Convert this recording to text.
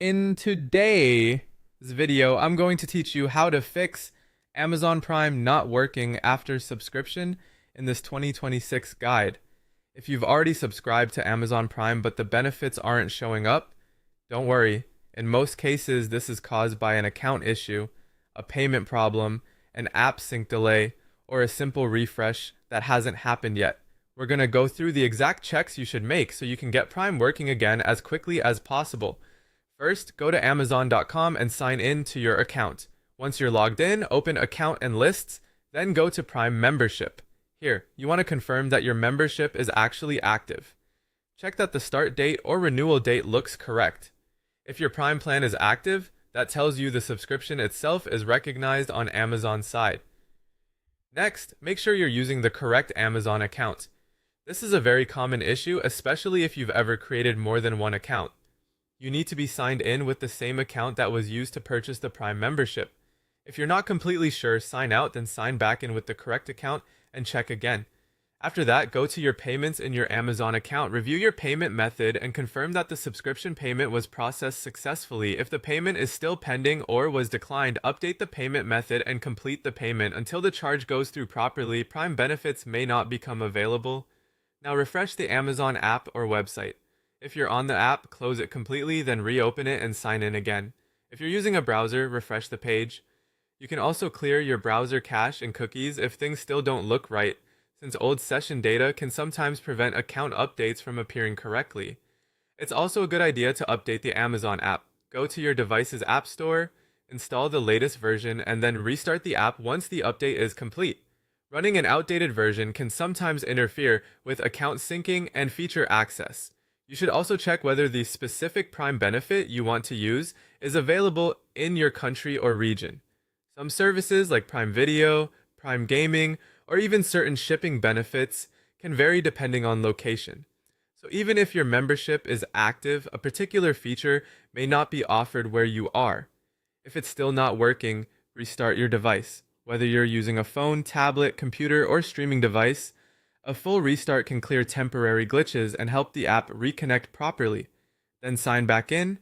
In today's video, I'm going to teach you how to fix Amazon Prime not working after subscription in this 2026 guide. If you've already subscribed to Amazon Prime but the benefits aren't showing up, don't worry. In most cases, this is caused by an account issue, a payment problem, an app sync delay, or a simple refresh that hasn't happened yet. We're going to go through the exact checks you should make so you can get Prime working again as quickly as possible. First, go to Amazon.com and sign in to your account. Once you're logged in, open Account and Lists, then go to Prime Membership. Here, you want to confirm that your membership is actually active. Check that the start date or renewal date looks correct. If your Prime plan is active, that tells you the subscription itself is recognized on Amazon's side. Next, make sure you're using the correct Amazon account. This is a very common issue, especially if you've ever created more than one account. You need to be signed in with the same account that was used to purchase the Prime membership. If you're not completely sure, sign out, then sign back in with the correct account and check again. After that, go to your payments in your Amazon account, review your payment method, and confirm that the subscription payment was processed successfully. If the payment is still pending or was declined, update the payment method and complete the payment. Until the charge goes through properly, Prime benefits may not become available. Now refresh the Amazon app or website. If you're on the app, close it completely, then reopen it and sign in again. If you're using a browser, refresh the page. You can also clear your browser cache and cookies if things still don't look right, since old session data can sometimes prevent account updates from appearing correctly. It's also a good idea to update the Amazon app. Go to your device's app store, install the latest version, and then restart the app once the update is complete. Running an outdated version can sometimes interfere with account syncing and feature access. You should also check whether the specific Prime benefit you want to use is available in your country or region. Some services like Prime Video, Prime Gaming, or even certain shipping benefits can vary depending on location. So even if your membership is active, a particular feature may not be offered where you are. If it's still not working, restart your device. Whether you're using a phone, tablet, computer, or streaming device, a full restart can clear temporary glitches and help the app reconnect properly. Then sign back in